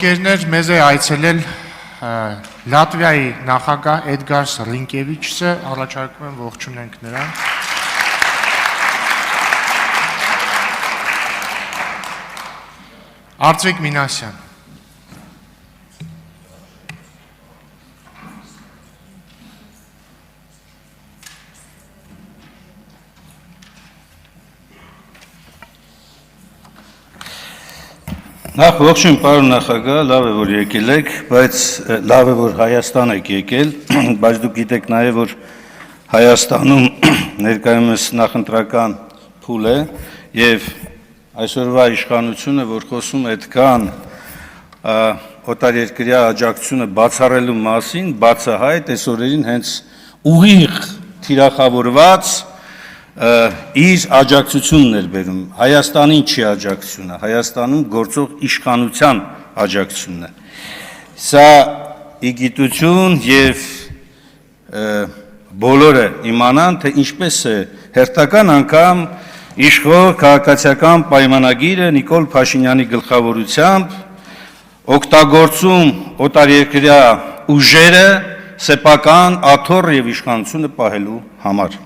Գերներ մեզ է այցելել Լատվիայի նախագահ Էդգար Ռինկևիչը, առաջարկում եմ ողջունենք նրան։ Արծվիկ Մինասյան։ Նախ ողջույն պարոն նախագահ, լավ է որ եկել եք, բայց լավ է որ Հայաստան եք եկել, բայց դուք գիտեք նաև որ Հայաստանում ներկայումս նախընտրական փուլ է եւ այսօրվա իշխանությունը, որ խոսում է այդքան օտարերկրյա աջակցությունը բացառելու մասին, բացահայտ այս օրերին հենց ուղիղ թիրախավորված իր աջակցությունն էր բերում, Հայաստանին չի աջակցությունը, Հայաստանում գործող իշխանության աջակցությունն է։ Սա իգիտություն եւ բոլորը իմանան, թե ինչպես է հերթական անգամ իշխող քաղաքացիական պայմանագիրը Նիկոլ Փաշինյանի գլխավորությամբ օգտագործում օտարերկրյա ուժերը սեփական աթոռ եւ իշխանությունը պահելու համար։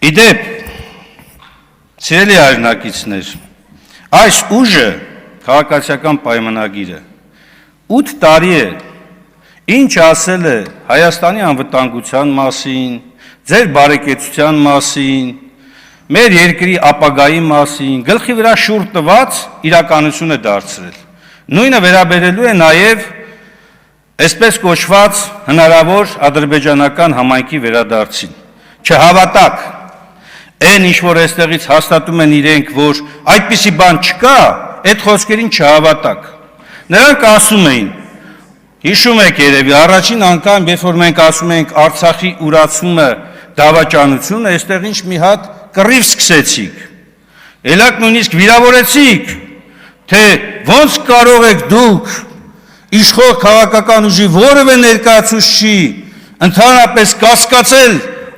Իդեպ, սիրելի հայրենակիցներ, այս ուժը, քաղաքացիական պայմանագիրը, 8 տարի է, ինչ ասել է Հայաստանի անվտանգության մասին, ձեր բարեկեցության մասին, մեր երկրի ապագայի մասին, գլխի վրա շուռ տված իրականություն է դարձրել։ Նույնը վերաբերելու է նաև այսպես կոչված հնարավոր ադրբեջանական համայնքի վերադարձին։ Չհավատակ, Այն ինչ որ այստեղից հաստատում են իրենք, որ այդպիսի բան չկա, այդ խոսքերին չհավատակ։ Նրանք ասում էին, հիշում եք երևի, առաջին անգամ, երբ որ մենք ասում ենք Արցախի ուրացումը դավաճանություն, այստեղ ինչ մի հատ կռիվ սկսեցիք։ Ելաք նույնիսկ վիրավորեցիք, թե ոնց կարող եք դուք իշխող քաղաքական ուժի որևէ ներկայացուցիչի ընդհանրապես կասկածել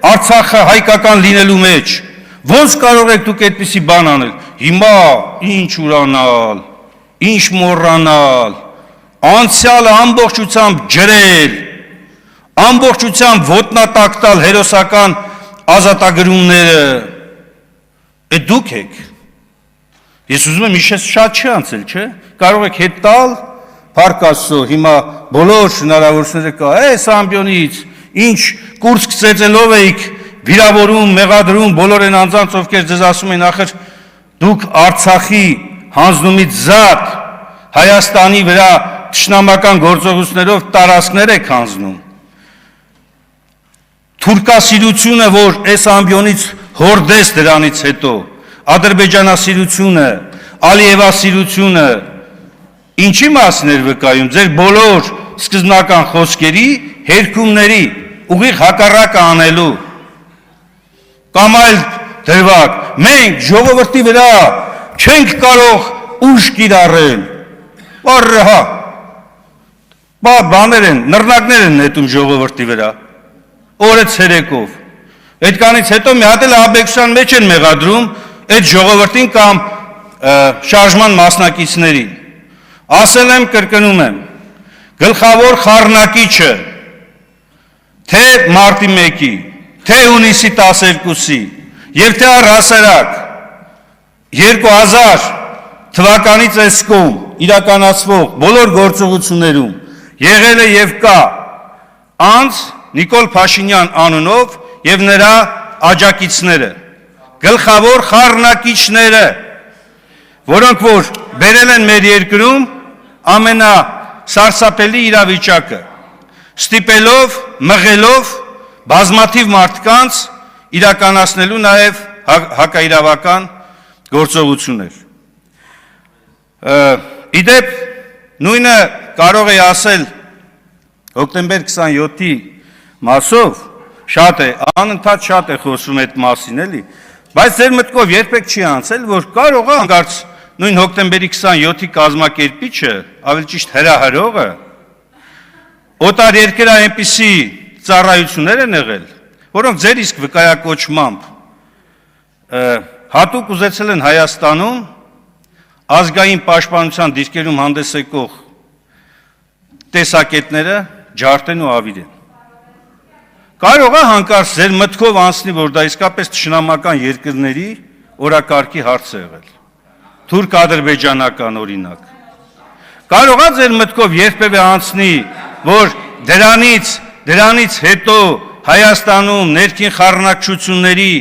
Արցախը հայկական լինելու մեջ, ոնց կարող եք դուք այդպիսի բան անել, հիմա ինչ ուրանալ, ինչ մոռանալ, անցյալը ամբողջությամբ ջրել, ամբողջությամբ ոտնատակ տալ հերոսական ազատագրումները, այդ դուք եք, ես ուզում եմ իշես շատ չի անցել, չէ, կարող եք հետ տալ, փառք Աստծո, հիմա բոլոր հնարավորությունները կա, այս ամբյոնից, ինչ կուրս կծեծելով էիք վիրավորում, մեղադրում, բոլոր են անձանց, ովքեր ձեզ ասում են, ախր դուք Արցախի հանձնումից զատ Հայաստանի վրա թշնամական գործողություններով տարածքներ եք հանձնում։ Թուրքասիրությունը, որ այս ամբյոնից հորդես դրանից հետո, ադրբեջանասիրությունը, ալիևասիրությունը, ինչի մասին էր վկայում, ձեր բոլոր սկզբնական խոսքերի, հերքումների, ուղիղ հակառակը անելու, կամ այլ դրվագ, մենք ժողովրդի վրա չենք կարող ուժ կիրառել, բարհա, բաներ են, նռնակներ են նետում ժողովրդի վրա, օրը ցերեկով, այդքանից հետո մի հատ էլ աբեկցության մեջ են մեղադրում այդ ժողովրդին կամ շարժման մասնակիցներին, ասել եմ, կրկնում եմ, գլխավոր խառնակիչը, թե մարտի 1-ի, թե հունիսի 12-ի, և թե առհասարակ 2000 թվականի ծեսկում իրականացվող բոլոր գործողություններում եղել է և կա անձ Նիկոլ Փաշինյան անունով և նրա աջակիցները, գլխավոր խառնակիչները, որոնք որ բերել են մեր երկրում ամենասարսափելի իրավիճակը, ստիպելով, մղելով բազմաթիվ մարդկանց իրականացնելու նաև հակաիրավական գործողություններ։ Իդեպ նույնը կարող է ասել հոկտեմբեր 27-ի մասով, շատ է, անընդհատ շատ է խոսում այդ մասին էլի, բայց ձեր մտքով երբեք չի անցել, որ կարող է հանկարծ նույն հոկտեմբերի 27-ի կազմակերպիչը, ավելի ճիշտ հրահրողը, օտարերկրյա այնպիսի ծառայություններ են եղել, որոնք ձեր իսկ վկայակոչմամբ հատուկ ուզեցել են Հայաստանում ազգային պաշտպանության դիրքերում հանդես եկող տեսակետները ջարդեն ու ավիրեն։ Կարող է հանկարծ ձեր մտքով անցնի, որ դա իսկապես թշնամական երկրների օրակարգի հարց է եղել։ Թուրք-ադրբեջանական օրինակ։ Կարող է ձեր մտքով երբևէ անցնի, որ դրանից հետո Հայաստանում ներքին խառնակցությունների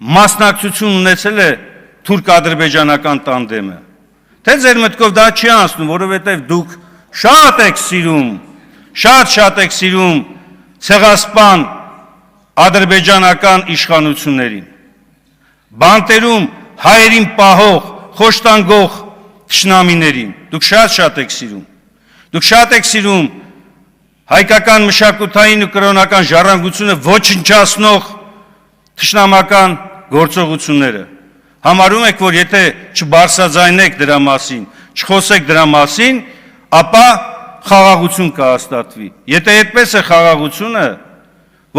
մասնակցություն ունեցել է թուրք-ադրբեջանական տանդեմը։ Թե ձեր մտքով դա չի անցնում, որովհետև դուք շատ եք սիրում ցեղասպան ադրբեջանական իշխանություններին, բանտերում հայերին պահող, խոշտանգող թշնամիներին, դուք շատ եք սիրում, դուք շատ եք սիրում հայկական մշակութային ու կրոնական ժառանգությունը ոչնչացնող թշնամական գործողությունները, համարում եք, որ եթե չբարձրաձայնեք դրա մասին, չխոսեք դրա մասին, ապա խաղաղություն կհաստատվի։ Եթե այդպես է խաղաղությունը,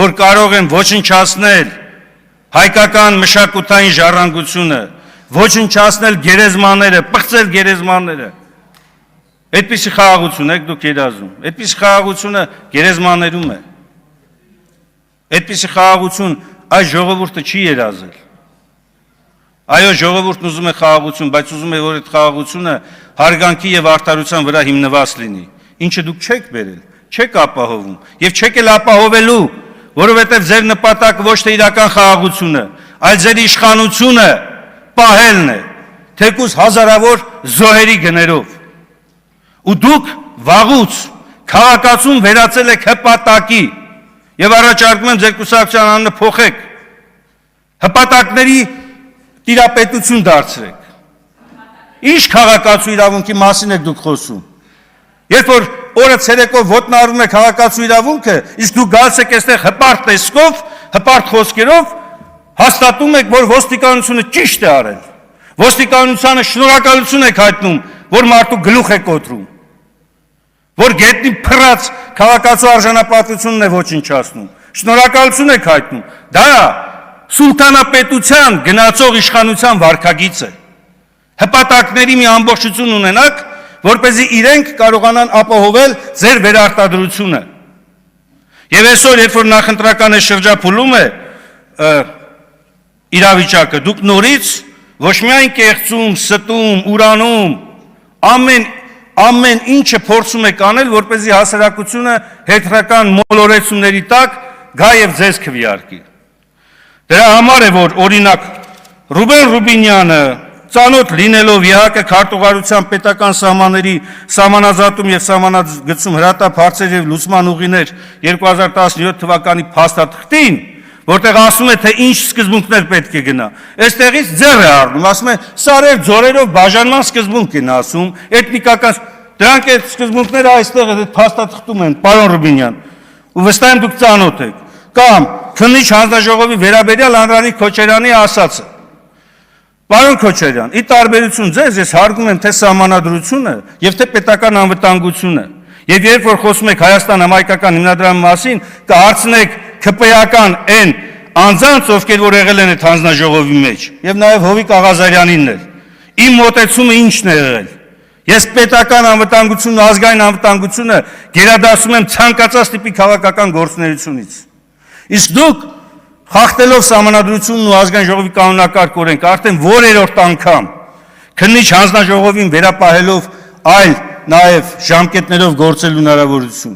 որ կարող են ոչնչացնել հայկական մշակութային ժառանգությունը, ոչնչացնել գերեզմաները, պղծել գերեզմանները, այդպիսի խաղաղություն եք դուք երազում, այդպիսի խաղաղությունը գերեզմաներում է, այդպիսի խաղաղություն այս ժողովուրդը չի երազել։ Այո, ժողովուրդն ուզում է խաղաղություն, բայց ուզում է, որ այդ խաղաղությունը հարգանքի եւ արդարության վրա հիմնված լինի, ինչը դուք չեք բերել, չեք ապահովում եւ չեք էլ ապահովելու, որովհետեւ ձեր նպատակը ոչ թե իրական խաղաղությունը, այլ ձեր իշխանությունը պահելն է, թեկուզ հազարավոր զոհերի գներով։ Ու դուք վաղուց քաղաքացուն վերածել եք հպատակի եւ առաջարկում եմ ձեր կուսակցության անունը փոխեք, հպատակների տիրապետություն դարձրեք։ Ինչ քաղաքացու իրավունքի մասին եք դուք խոսում։ Երբ որ օրը ցերեկով ոտնահարում եք քաղաքացու իրավունքը, իսկ դուք գալիս եք այստեղ հպարտ տեսքով, հպարտ խոսքերով, հաստատում եք, որ ոստիկանությունը ճիշտ է արել։ Ոստիկանությանը շնորհակալություն եք հայտնում, որ մարդու գլուխ է կոտրում, որ գետնի փռած քաղաքացու արժանապատվությունն է ոչնչացնում։ Շնորհակալություն եք հայտնում։ Դա սուլթանապետության գնացող իշխանության վարքագիծ է։ Հպատակների մի ամբողջություն ունենաք, որպեսզի իրենք կարողանան ապահովել ձեր վերարտադրությունը։ Եվ այսօր, երբ որ նախընտրական շրջափուլում է իրավիճակը, դուք նորից ոչ միայն կեղծում, ստում, ուրանում, ամեն ինչը փորձում եք անել, որպեսզի հասարակությունը հետրական մոլորեցումների տակ գա եւ ձեզ քվեարկի։ Դրա համար է, որ օրինակ Ռուբեն Ռուբինյանը ծանոթ լինելով ԵՀԿ քարտուղարության պետական սահմանների սահմանազատում եւ սահմանագծում հրատապ հարցեր եւ լուսման ուղիներ 2017 թվականի փաստաթղթին, որտեղ ասում է, թե ինչ սկզբունքներ պետք է գնա, այստեղից ձեռ է առնում, ասում է սարեր ձորերով բաժանման սկզբունք են ասում, էթնիկական, դրանք այդ սկզբունքները այստեղ փաստաթղթում են, պարոն Ռուբինյան, ու վստահ եմ դուք ծանոթ եք, կամ քննիչ հանձնաժողովի վերաբերյալ Անդրանիկ Քոչարյանի ասածը։ Պարոն Քոչարյան, ի տարբերություն ձեզ, ես հարգում եմ թե սահմանադրությունը եւ թե պետական անվտանգությունը։ Եվ երբ որ խոսում եք Հայաստան-Համայնքական հիմնադրամի մասին, կհարցնեք ԿՊ-ական այն անձանց, ովքեր որ եղել են այդ հանձնաժողովի մեջ, եւ նաեւ Հովիկ Աղազարյանինն էլ։ Իմ մոտեցումը ի՞նչն է եղել։ Ես պետական անվտանգությունն ու ազգային անվտանգությունը գերադասում եմ ցանկացած տիպի քաղաքական գործունեությունից։ Իսկ դուք խախտելով սահմանադրությունն ու ազգային ժողովի կանոնակարգ օրենք, արդեն որերորդ անգամ քննիչ հանձնաժողովին վերապահելով այլ նաև ժամկետներով գործելու հնարավորություն։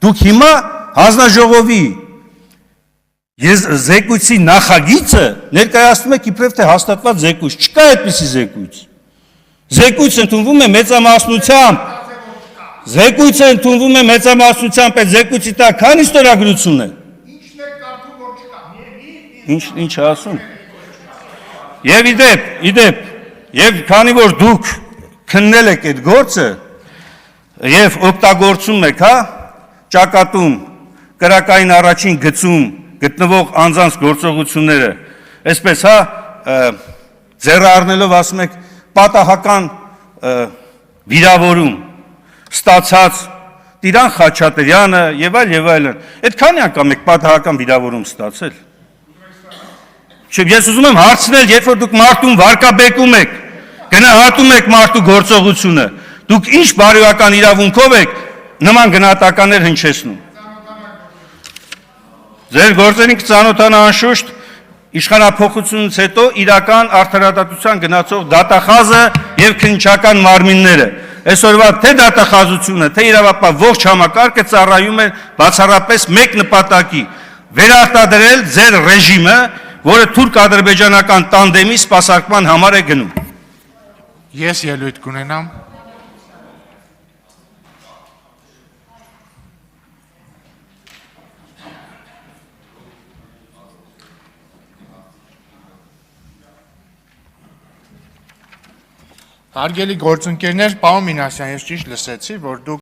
Դուք հիմա հանձնաժողովի զեկույցի նախագիծը ներկայացնում եք իբրև թե հաստատված զեկույց, չկա այդպիսի զեկույց։ Զեկույցը ընդունվում է մեծամասնությամբ։ Զեկույցը ընդունվում է մեծամասնությամբ, այդ զեկույցի տակ քանի ստորագրություն է։ Ինչ ասում։ Եվ իդեպ, եւ քանի որ դուք քննել եք այդ գործը եւ օգտագործում եք, ճակատում կրակային առաջին գծում գտնվող անձանց գործողությունները, այսպես ձեռը առնելով ասում եք պատահական վիրավորում ստացած Տիրան Խաչատրյանը եւ այլն։ Այդքանի անգամ եք պատահական վիրավորում ստացել։ Ես ուզում եմ հարցնել, երբ որ դուք մարդուն վարկաբեկում եք, գնահատում եք մարդու գործողությունը, դուք ինչ բարոյական իրավունքով եք նման գնահատականներ հնչեցնում։ Ձեր գործերին կծանոթանա անշուշտ իշխանափոխությունից հետո իրական արդարադատության գնացող դատախազը եւ քննչական մարմինները։ Այսօրվա թե դատախազությունը, թե իրավապահ ողջ համակարգը ծառայում է բացառապես մեկ նպատակի՝ վերարտադրել ձեր ռեժիմը, որը թուրք-ադրբեջանական տանդեմի սպասարկման համար է գնում։ Ես ելույթ կունենամ։ Հարգելի գործընկերներ, պարոն Մինասյան, ես ճիշտ լսեցի, որ դուք